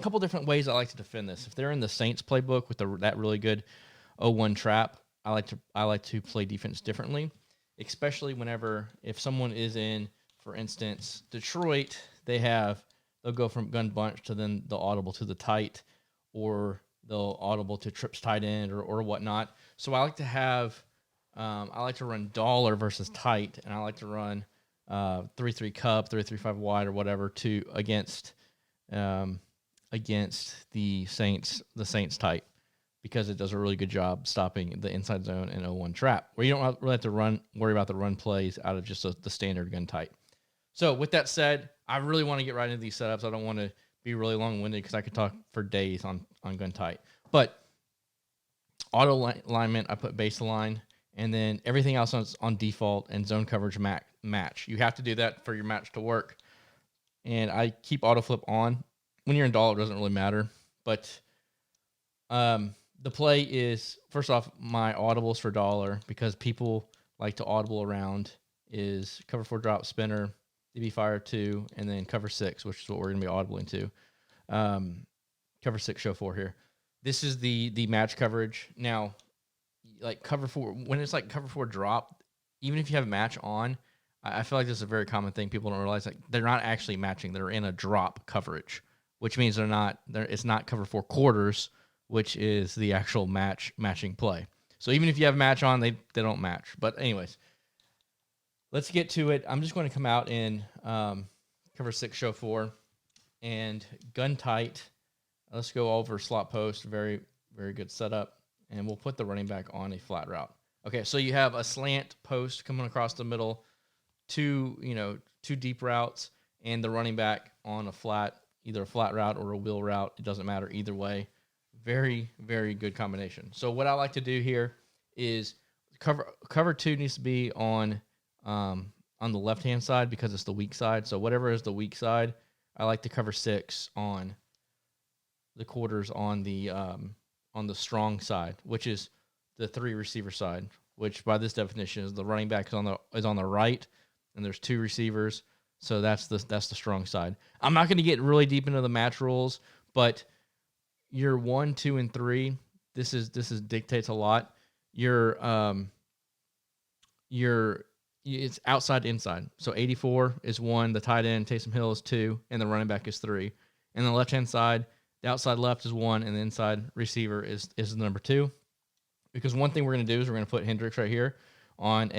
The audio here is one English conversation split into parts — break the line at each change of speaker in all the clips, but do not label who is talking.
couple different ways I like to defend this. If they're in the Saints playbook with that really good 0-1 trap, I like to play defense differently, especially if someone is in, for instance, Detroit, they'll go from gun bunch to then they'll audible to the tight, or they'll audible to trips tight end or whatnot. So I like to run dollar versus tight, and I like to run 3-3 cup, 3-3-5 wide, or whatever against the Saints tight, because it does a really good job stopping the inside zone and 0-1 trap, where you don't really have to worry about the run plays out of just the standard gun tight. So with that said, I really want to get right into these setups. I don't want to be really long-winded because I could talk for days on gun tight. But auto alignment, I put baseline, and then everything else on default, and zone coverage match. You have to do that for your match to work. And I keep auto flip on. When you're in dollar, it doesn't really matter. But the play is, first off, my audibles for dollar, because people like to audible around, is cover 4 drop spinner, DB fire 2, and then cover 6, which is what we're going to be audibling to. Cover 6 show 4 here. This is the match coverage. Now, like cover 4, when it's like cover 4 drop, even if you have a match on, I feel like this is a very common thing. People don't realize, like, they're not actually matching. They're in a drop coverage, which means it's not cover 4 quarters, which is the actual matching play. So even if you have a match on, they don't match. But anyways, let's get to it. I'm just going to come out in cover 6 show 4 and gun tight. Let's go over slot post. Very, very good setup. And we'll put the running back on a flat route. Okay, so you have a slant post coming across the middle, two deep routes, and the running back on either a flat route or a wheel route. It doesn't matter either way. Very, very good combination. So what I like to do here is cover 2 needs to be on the left-hand side, because it's the weak side. So whatever is the weak side, I like to cover 6 on the quarters on the strong side, which is the 3 receiver side, which by this definition is the running back is on the right, and there's 2 receivers. So that's the strong side. I'm not going to get really deep into the match rules, but your 1, 2, and 3, this dictates a lot. It's outside inside. So 84 is 1, the tight end Taysom Hill is 2, and the running back is 3. And the left hand side, the outside left is 1, and the inside receiver is the number 2. Because one thing we're going to do is we're going to put Hendricks right here on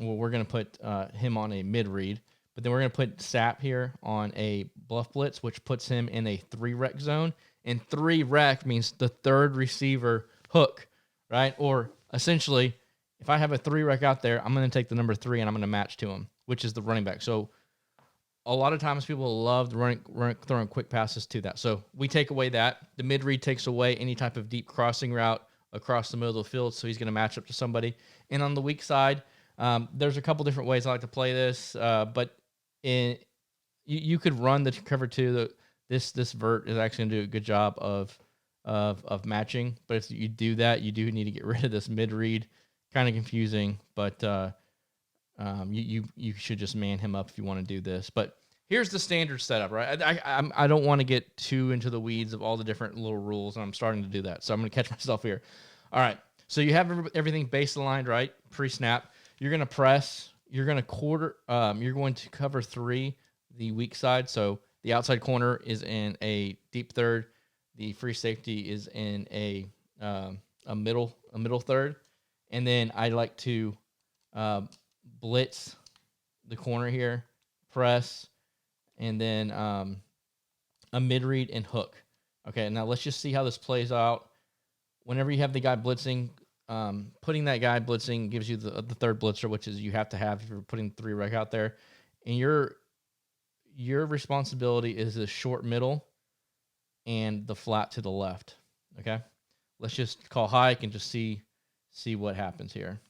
we're going to put him on a mid read, but then we're going to put Sapp here on a bluff blitz, which puts him in a 3-rec zone. And 3-rec means the third receiver hook, right? Or essentially, if I have a 3-rec out there, I'm going to take the number 3 and I'm going to match to him, which is the running back. So a lot of times people love throwing quick passes to that. So we take away that. The mid read takes away any type of deep crossing route across the middle of the field, so he's going to match up to somebody. And on the weak side, there's a couple different ways I like to play this, but you could run the cover 2. This vert is actually going to do a good job of matching. But if you do that, you do need to get rid of this mid read. Kind of confusing, but you should just man him up if you want to do this. But here's the standard setup, right? I don't want to get too into the weeds of all the different little rules, and I'm starting to do that, so I'm going to catch myself here. All right, so you have everything base aligned, right? Pre-snap. You're going to press. You're going to quarter. You're going to cover 3, the weak side. So the outside corner is in a deep third. The free safety is in a middle third, and then I like to blitz the corner here, press, and then a mid-read and hook. Okay, now let's just see how this plays out. Whenever you have the guy blitzing, putting that guy blitzing gives you the third blitzer, which is you have to have if you're putting 3-rec out there. And your responsibility is the short middle and the flat to the left. Okay, let's just call hike and just see what happens here.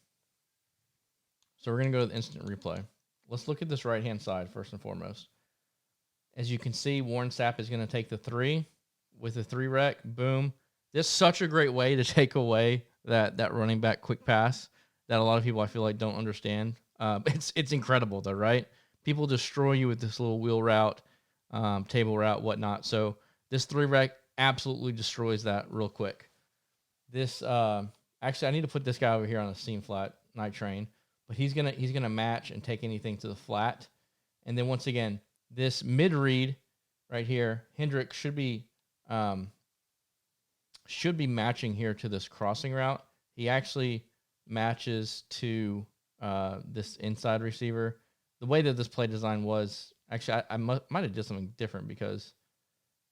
So we're going to go to the instant replay. Let's look at this right-hand side first and foremost. As you can see, Warren Sapp is going to take the 3 with the 3-rec. Boom. This is such a great way to take away that running back quick pass that a lot of people, I feel like, don't understand. It's incredible, though, right? People destroy you with this little wheel route. table route, whatnot. So this 3-rec absolutely destroys that real quick. This actually, I need to put this guy over here on the seam flat night train, but he's gonna match and take anything to the flat. And then once again, this mid read right here, Hendrix should be matching here to this crossing route. He actually matches to this inside receiver. The way that this play design was, actually, I might have did something different because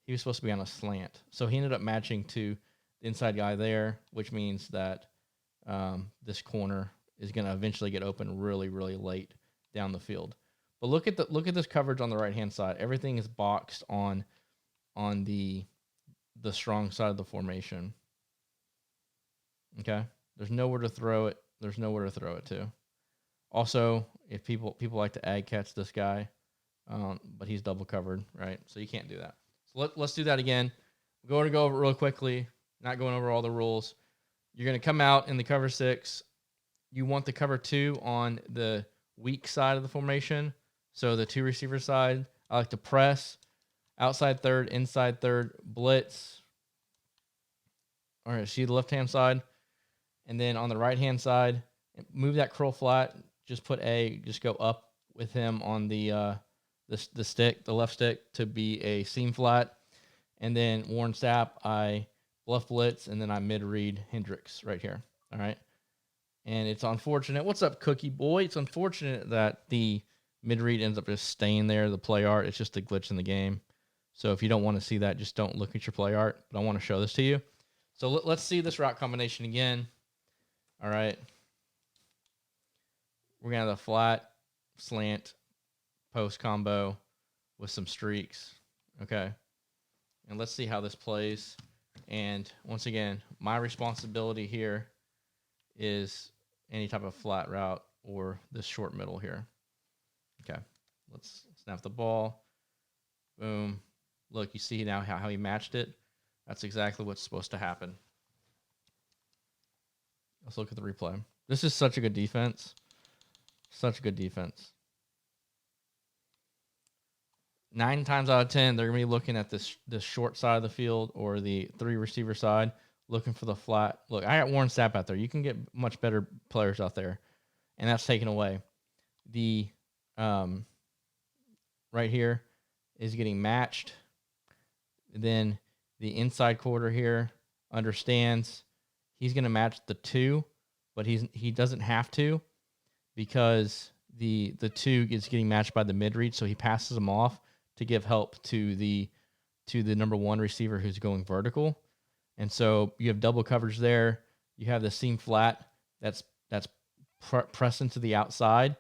he was supposed to be on a slant. So he ended up matching to the inside guy there, which means that this corner is going to eventually get open really, really late down the field. But look at this coverage on the right hand side. Everything is boxed on the strong side of the formation. Okay, there's nowhere to throw it. There's nowhere to throw it to. Also, if people like to ag catch this guy, but he's double covered, right? So you can't do that. So let's do that again. We're going to go over it real quickly. Not going over all the rules. You're going to come out in the cover 6. You want the cover 2 on the weak side of the formation. So the 2 receiver side. I like to press outside third, inside third, blitz. All right, see the left-hand side. And then on the right-hand side, move that curl flat. Just go up with him on the stick, the left stick, to be a seam flat. And then Warren Sapp, I bluff blitz, and then I mid-read Hendrix right here. All right. And it's unfortunate. What's up, Cookie Boy? It's unfortunate that the mid-read ends up just staying there, the play art. It's just a glitch in the game. So if you don't want to see that, just don't look at your play art. But I want to show this to you. So let's see this route combination again. All right. We're going to have the flat, slant, post combo with some streaks. Okay. And let's see how this plays. And once again, my responsibility here is any type of flat route or this short middle here. Okay. Let's snap the ball. Boom. Look, you see now how he matched it? That's exactly what's supposed to happen. Let's look at the replay. This is such a good defense. Such a good defense. 9 times out of 10, they're going to be looking at this short side of the field or the 3 receiver side, looking for the flat. Look, I got Warren Sapp out there. You can get much better players out there, and that's taken away. The right here is getting matched. Then the inside quarter here understands he's going to match the 2, but he doesn't have to because the 2 is getting matched by the mid read, so he passes them off to give help to the number 1 receiver who's going vertical. And so you have double coverage there. You have the seam flat that's pressing to the outside,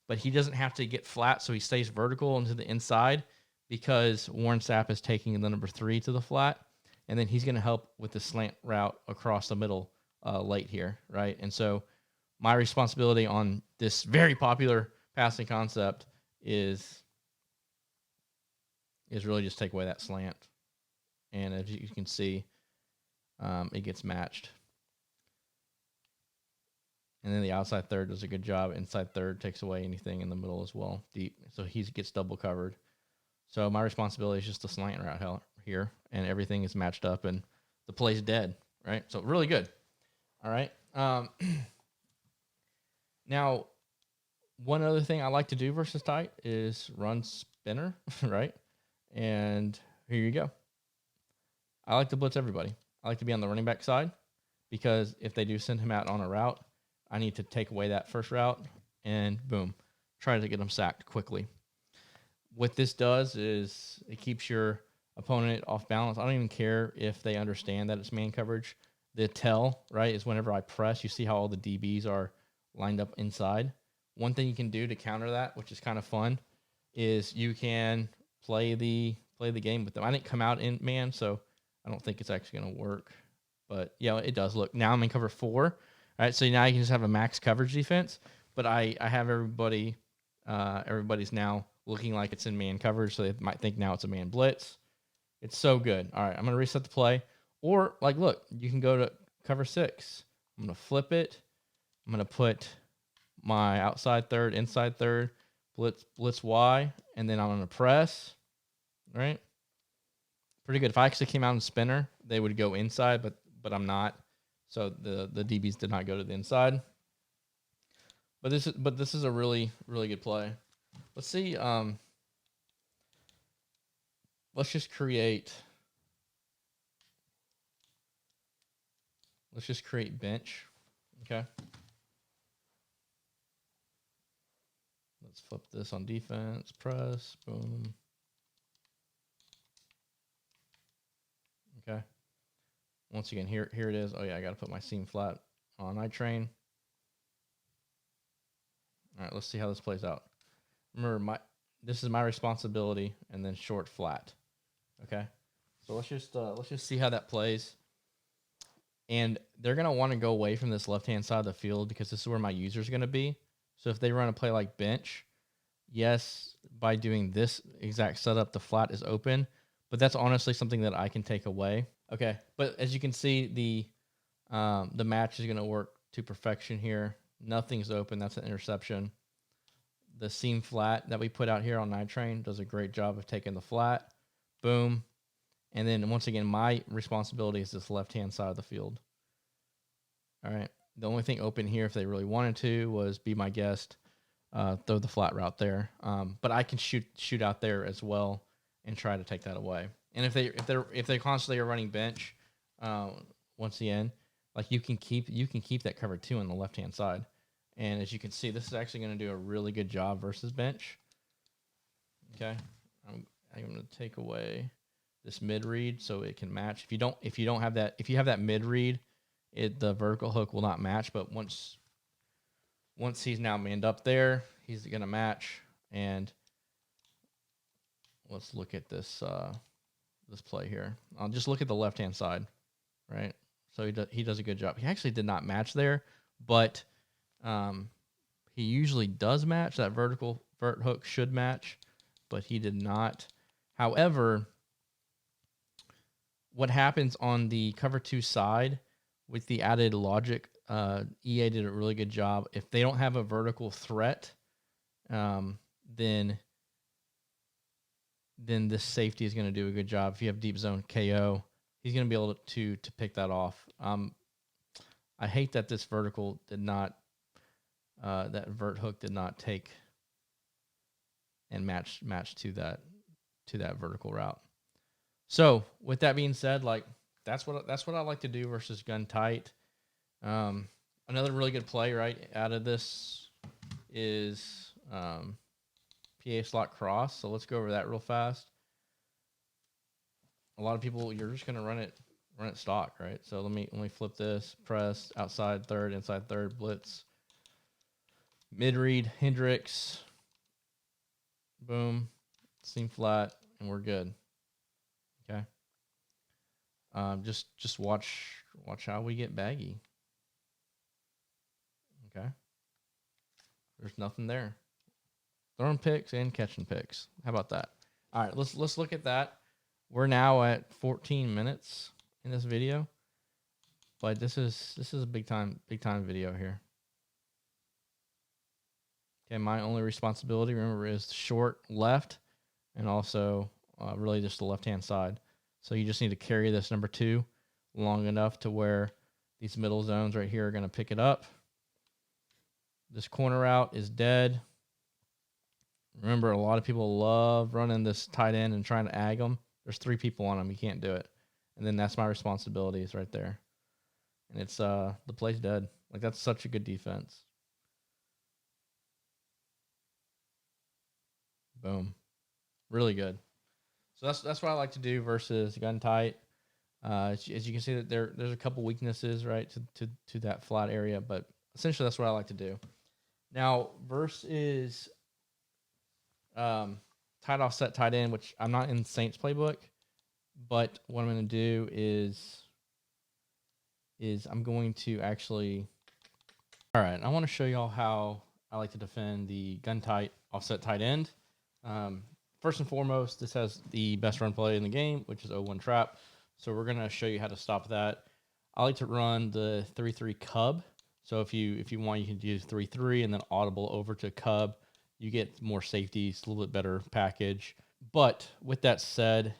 but he doesn't have to get flat, so he stays vertical into the inside because Warren Sapp is taking the number 3 to the flat, and then he's going to help with the slant route across the middle late here, right? And so my responsibility on this very popular passing concept is really just take away that slant. And as you can see, it gets matched. And then the outside third does a good job. Inside third takes away anything in the middle as well, deep. So he gets double covered. So my responsibility is just the slant route here, and everything is matched up, and the play's dead, right? So really good. All right. Now, one other thing I like to do versus tight is run spinner, right? And here you go. I like to blitz everybody. I like to be on the running back side because if they do send him out on a route, I need to take away that first route and boom, try to get them sacked quickly. What this does is it keeps your opponent off balance. I don't even care if they understand that it's man coverage. The tell, right, is whenever I press, you see how all the DBs are lined up inside. One thing you can do to counter that, which is kind of fun, is you can play the game with them. I didn't come out in man, so I don't think it's actually going to work. But yeah, it does. Look, now I'm in cover 4. All right, so now you can just have a max coverage defense. But I have everybody's now looking like it's in man coverage, so they might think now it's a man blitz. It's so good. All right, I'm going to reset the play. Or, like, look, you can go to cover 6. I'm going to flip it. I'm going to put my outside third, inside third, blitz Y, and then I'm going to press. right? Pretty good. If I actually came out in spinner, they would go inside, but I'm not. So the DBs did not go to the inside. But this is a really good play. Let's see. Let's just create. Let's just create bench. Okay. Let's flip this on defense. Press. Boom. Okay. Once again, here it is. Oh yeah, I got to put my seam flat on iTrain. All right, let's see how this plays out. Remember, this is my responsibility, and then short flat. Okay. So let's just see how that plays. And they're gonna want to go away from this left-hand side of the field because this is where my user is gonna be. So if they run a play like bench, yes, by doing this exact setup, the flat is open. But that's honestly something that I can take away. Okay, but as you can see, the match is gonna work to perfection here. Nothing's open. That's an interception. The seam flat that we put out here on iTrain does a great job of taking the flat. Boom. And then once again, my responsibility is this left-hand side of the field. All right. The only thing open here, if they really wanted to, was be my guest, throw the flat route there. But I can shoot out there as well and try to take that away. And if they constantly are running bench, once again, like you can keep that cover 2 on the left-hand side. And as you can see, this is actually going to do a really good job versus bench. Okay, I'm going to take away this mid read so it can match. If you have that mid read, the vertical hook will not match. But once he's now manned up there, he's going to match. And let's look at this this play here. I'll just look at the left hand side, right? So he does a good job. He actually did not match there, but he usually does match. That vert hook should match, but he did not. However, what happens on the cover 2 side with the added logic, EA did a really good job. If they don't have a vertical threat, then this safety is going to do a good job. If you have deep zone KO, he's going to be able to pick that off. I hate that this vertical did not, that vert hook did not take and match to that vertical route. So with that being said, like that's what I like to do versus gun tight. Another really good play right out of this is PA slot cross. So let's go over that real fast. A lot of people, you're just gonna run it stock, right? So let me flip this. Press outside third, inside third, blitz, mid read, Hendrix, boom, seam flat, and we're good. Okay. Just watch how we get baggy. Okay. There's nothing there. Throwing picks and catching picks. How about that? All right, let's look at that. We're now at 14 minutes in this video, but this is a big time video here. Okay, my only responsibility, remember, is short left, and also really just the left hand side. So you just need to carry this number 2 long enough to where these middle zones right here are going to pick it up. This corner out is dead. Remember, a lot of people love running this tight end and trying to ag them. There's 3 people on them. You can't do it. And then that's my responsibility is right there. And it's the play's dead. Like, that's such a good defense. Boom. Really good. So that's what I like to do versus gun tight. As you can see, that there's a couple weaknesses, right, to that flat area, but essentially that's what I like to do. Now, versus tight offset tight end, which I'm not in Saints playbook, but what I'm going to do is I'm going to actually. All right, I want to show y'all how I like to defend the gun tight offset tight end. First and foremost, this has the best run play in the game, which is 0-1 trap. So we're going to show you how to stop that. I like to run the 3-3 cub. So if you want, you can do 3-3 and then audible over to cub. You get more safety. It's a little bit better package. But with that said,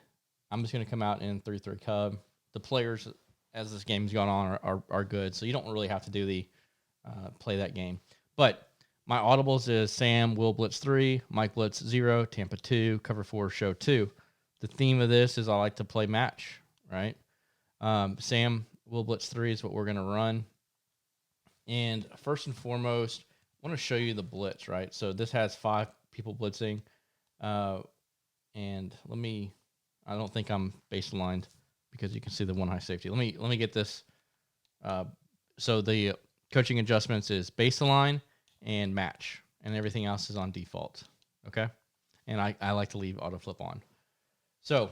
I'm just going to come out in 3-3 Cub. The players, as this game's gone on, are good, so you don't really have to do the play that game. But my audibles is Sam, Will Blitz 3, Mike Blitz 0, Tampa 2, Cover 4, Show 2. The theme of this is I like to play match, right? Sam, Will Blitz 3 is what we're going to run. And first and foremost, I want to show you the blitz, right? So this has 5 people blitzing. And I don't think I'm baselined because you can see the one high safety. Let me get this. So the coaching adjustments is baseline and match, and everything else is on default. Okay. And I like to leave auto flip on. So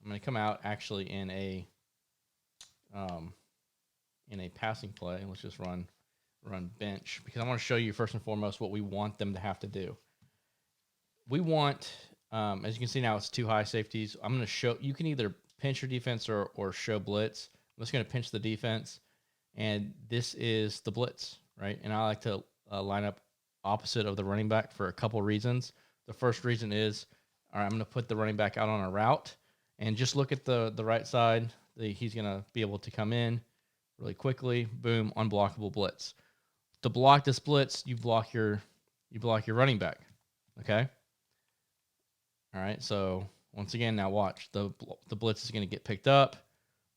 I'm going to come out actually in a passing play. Let's just run bench because I want to show you first and foremost what we want them to have to do. We want, as you can see now, it's 2 high safeties. I'm going to show, you can either pinch your defense or show blitz. I'm just going to pinch the defense, and this is the blitz, right? And I like to line up opposite of the running back for a couple reasons. The first reason is, all right, I'm going to put the running back out on a route, and just look at the right side. He's going to be able to come in really quickly. Boom, unblockable blitz. To block this blitz, you block your running back. Okay. All right. So once again, now watch the blitz is going to get picked up.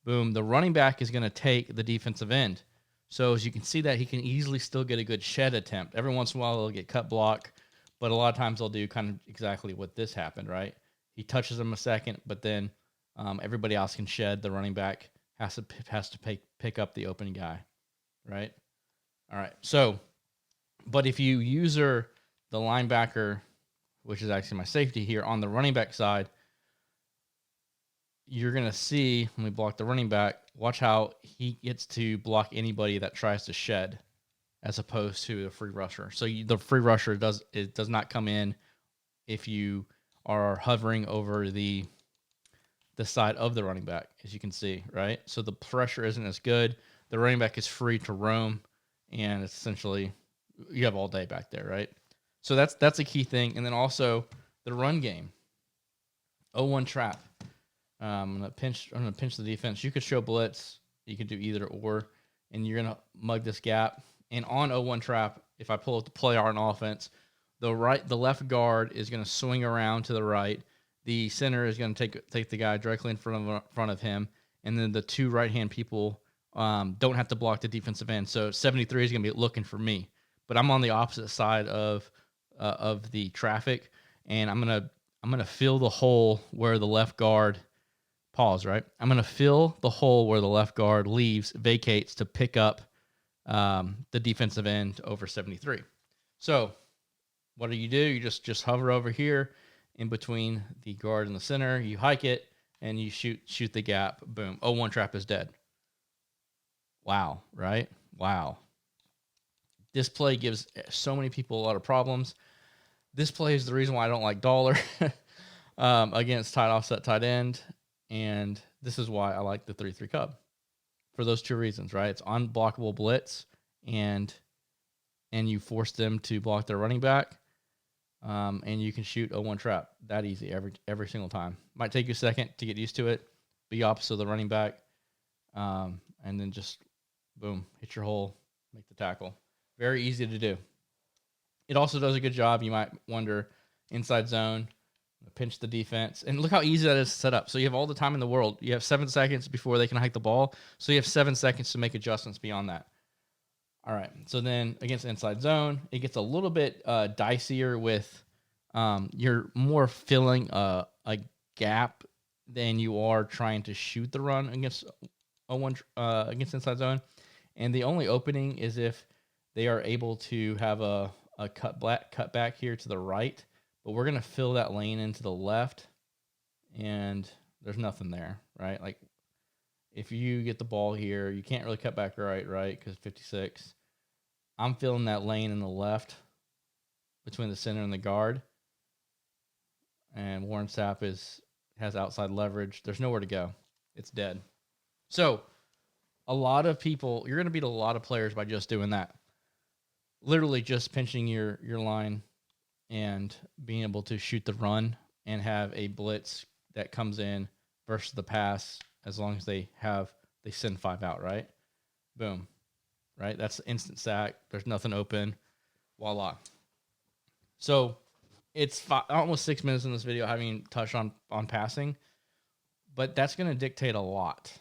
Boom. The running back is going to take the defensive end. So as you can see that he can easily still get a good shed attempt. Every once in a while he'll get cut block, but a lot of times they'll do kind of exactly what this happened. Right. He touches him a second, but then everybody else can shed. The running back has to pick up the open guy. Right. All right. So, but if you user the linebacker, which is actually my safety here on the running back side, you're going to see when we block the running back, watch how he gets to block anybody that tries to shed as opposed to a free rusher. So the free rusher does not come in if you are hovering over the side of the running back, as you can see, right? So the pressure isn't as good. The running back is free to roam, and it's essentially you have all day back there, right? So that's a key thing. And then also the run game. 0-1 trap. I'm gonna pinch the defense. You could show blitz. You could do either or, and you're gonna mug this gap. And on 0-1 trap, if I pull up the play art on offense, the left guard is gonna swing around to the right. The center is gonna take the guy directly in front of him, and then the 2 right-hand people don't have to block the defensive end. So 73 is gonna be looking for me, but I'm on the opposite side of the traffic, and I'm gonna fill the hole where the left guard pause. Right, I'm gonna fill the hole where the left guard vacates to pick up the defensive end over 73. So what do? You just hover over here in between the guard and the center. You hike it and you shoot the gap. Boom. 0-1 trap is dead. Wow. Right. Wow. This play gives so many people a lot of problems. This play is the reason why I don't like dollar against tight offset tight end. And this is why I like the 3-3 Cub. For those 2 reasons, right? It's unblockable blitz, and you force them to block their running back, and you can shoot 0-1 trap. That easy every single time. Might take you a second to get used to it. Be opposite of the running back, and then just boom, hit your hole, make the tackle. Very easy to do. It also does a good job. You might wonder, inside zone, pinch the defense, and look how easy that is to set up. So you have all the time in the world. You have 7 seconds before they can hike the ball. So you have 7 seconds to make adjustments beyond that. All right. So then against inside zone, it gets a little bit dicier with you're more filling a gap than you are trying to shoot the run against against inside zone. And the only opening is if they are able to have a cut back here to the right. But we're going to fill that lane into the left, and there's nothing there, right? Like, if you get the ball here, you can't really cut back right, because 56. I'm filling that lane in the left between the center and the guard, and Warren Sapp has outside leverage. There's nowhere to go. It's dead. So, a lot of people, you're going to beat a lot of players by just doing that. Literally just pinching your line and being able to shoot the run and have a blitz that comes in versus the pass as long as they send 5 out, right? Boom. Right? That's instant sack. There's nothing open. Voila. So it's almost 6 minutes in this video having touched on passing, but that's going to dictate a lot.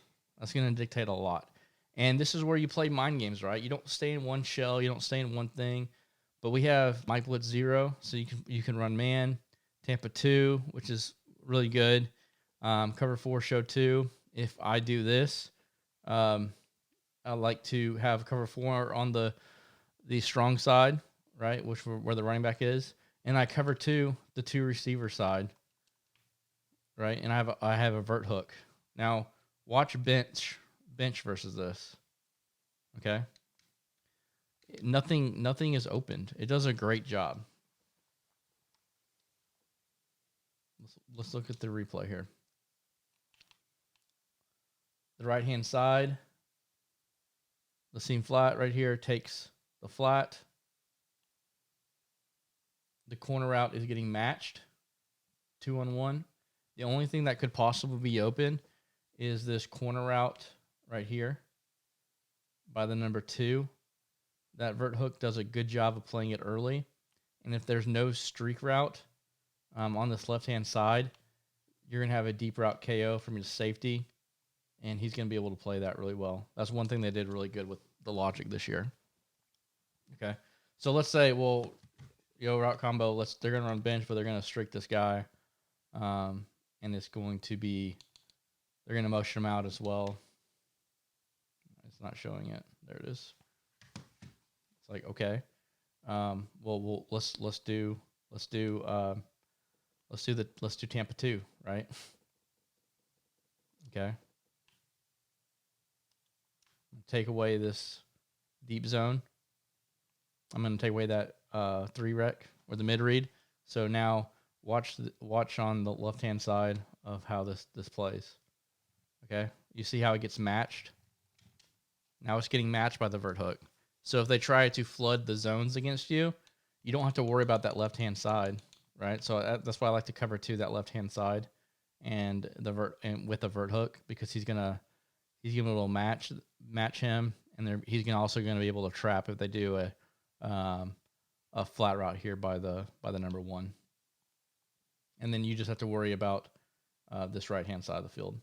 And this is where you play mind games, right? You don't stay in one shell. You don't stay in one thing. But we have Mike Blitz 0, so you can run man. Tampa 2, which is really good. Cover 4, show 2. If I do this, I like to have cover 4 on the strong side, right, where the running back is, and I cover 2, the 2 receiver side, right, and I have a vert hook. Now watch bench versus this. Okay, nothing is opened. It does a great job. Let's look at the replay here. The right hand side, the seam flat right here takes the flat. The corner route is getting matched 2-on-1. The only thing that could possibly be open is this corner route right here by the number 2. That vert hook does a good job of playing it early. And if there's no streak route on this left-hand side, you're going to have a deep route KO from your safety, and he's going to be able to play that really well. That's one thing they did really good with the logic this year. Okay, so let's say, well, route combo, they're going to run bench, but they're going to streak this guy, and it's going to be, they're going to motion him out as well. It's not showing it. There it is. It's like, okay, well, let's do Tampa 2, right? Okay. Take away this deep zone. I'm going to take away that 3 rec or the mid read. So now watch on the left hand side of how this plays. Okay, you see how it gets matched. Now it's getting matched by the vert hook. So if they try to flood the zones against you, you don't have to worry about that left hand side, right? So that's why I like to cover 2 that left hand side and with the vert hook, because he's gonna be able to match him, and he's also gonna be able to trap if they do a flat route here by the number 1. And then you just have to worry about this right hand side of the field.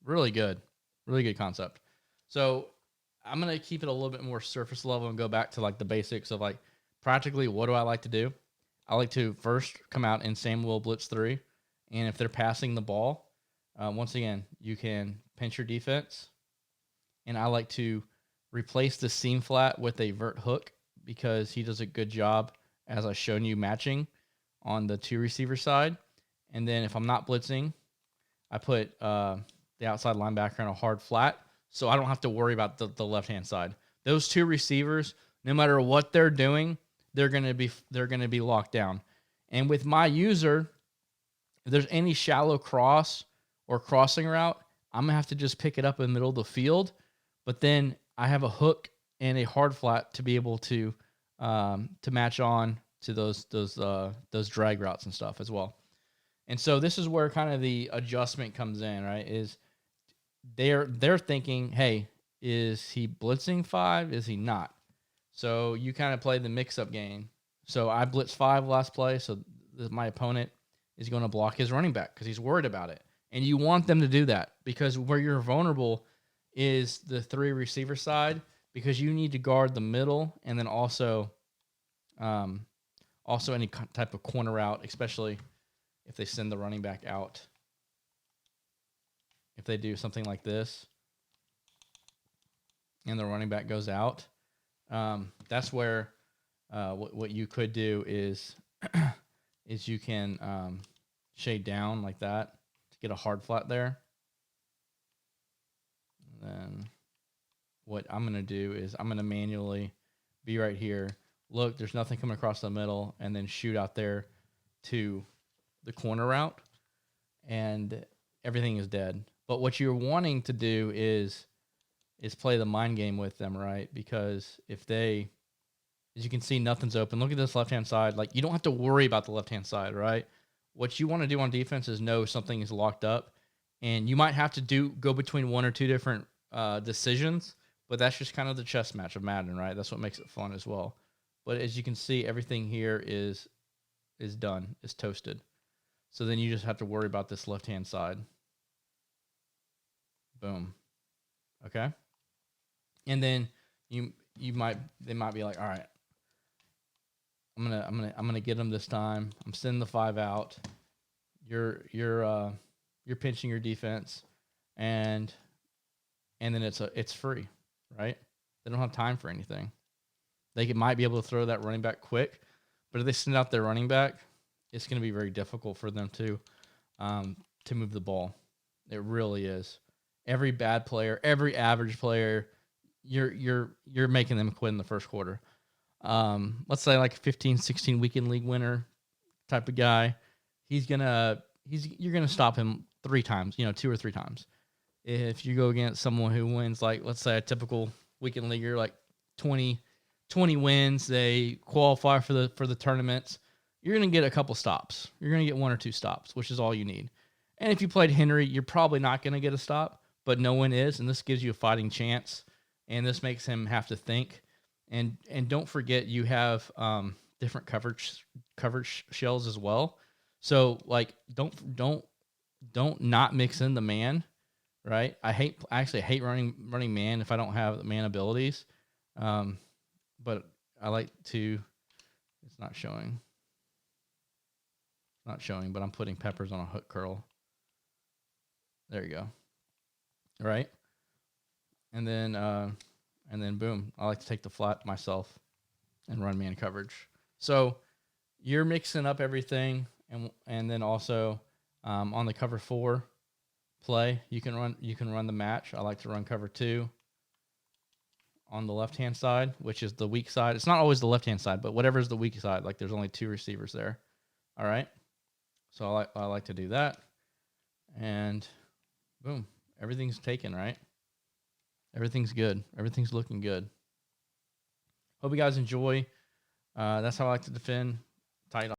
Really good concept. So I'm gonna keep it a little bit more surface level and go back to like the basics of like practically what do I like to do. I like to first come out in Samuel blitz 3, and if they're passing the ball, once again you can pinch your defense, and I like to replace the seam flat with a vert hook because he does a good job, as I've shown you, matching on the 2 receiver side. And then if I'm not blitzing, I put the outside linebacker on a hard flat, so I don't have to worry about the left-hand side. Those 2 receivers, no matter what they're doing, they're gonna be locked down. And with my user, if there's any shallow cross or crossing route, I'm gonna have to just pick it up in the middle of the field. But then I have a hook and a hard flat to be able to match on to those drag routes and stuff as well. And so this is where kind of the adjustment comes in, right? Is they're thinking, hey, is he blitzing 5? Is he not? So you kind of play the mix-up game. So I blitz 5 last play, so my opponent is going to block his running back because he's worried about it. And you want them to do that, because where you're vulnerable is the 3 receiver side, because you need to guard the middle, and then also any type of corner route, especially if they send the running back out. If they do something like this and the running back goes out, that's where what you could do is you can shade down like that to get a hard flat there. And then what I'm going to do is I'm going to manually be right here. Look, there's nothing coming across the middle, and then shoot out there to the corner route, and everything is dead. But what you're wanting to do is play the mind game with them, right? Because if they, as you can see, nothing's open. Look at this left-hand side. Like, you don't have to worry about the left-hand side, right? What you want to do on defense is know something is locked up, and you might have to go between one or two different decisions, but that's just kind of the chess match of Madden, right? That's what makes it fun as well. But as you can see, everything here is done, is toasted. So then you just have to worry about this left-hand side. Boom. Okay. And then they might be like, all right, I'm gonna get them this time. I'm sending the 5 out. You're pinching your defense, and then it's free, right? They don't have time for anything. Might be able to throw that running back quick, but if they send out their running back, it's going to be very difficult for them to move the ball. It really is. Every bad player, every average player, you're making them quit in the first quarter. Let's say like a 15, 16 weekend league winner type of guy, you're gonna stop him 3 times, 2 or 3 times. If you go against someone who wins, like let's say a typical weekend leaguer, like 20 wins, they qualify for the tournaments, you're gonna get a couple stops. You're gonna get 1 or 2 stops, which is all you need. And if you played Henry, you're probably not gonna get a stop, but no one is, and this gives you a fighting chance, and this makes him have to think. And don't forget, you have different coverage shells as well. So like don't not mix in the man, right? I actually hate running man if I don't have the man abilities. But I like to. It's not showing. But I'm putting peppers on a hook curl. There you go. All right, and then boom. I like to take the flat myself and run man coverage. So you're mixing up everything, and then also on the cover 4 play, you can run the match. I like to run cover 2 on the left hand side, which is the weak side. It's not always the left hand side, but whatever's the weak side. Like there's only 2 receivers there. All right, so I like to do that, and boom, everything's taken, right? Everything's good. Everything's looking good. Hope you guys enjoy. That's how I like to defend tight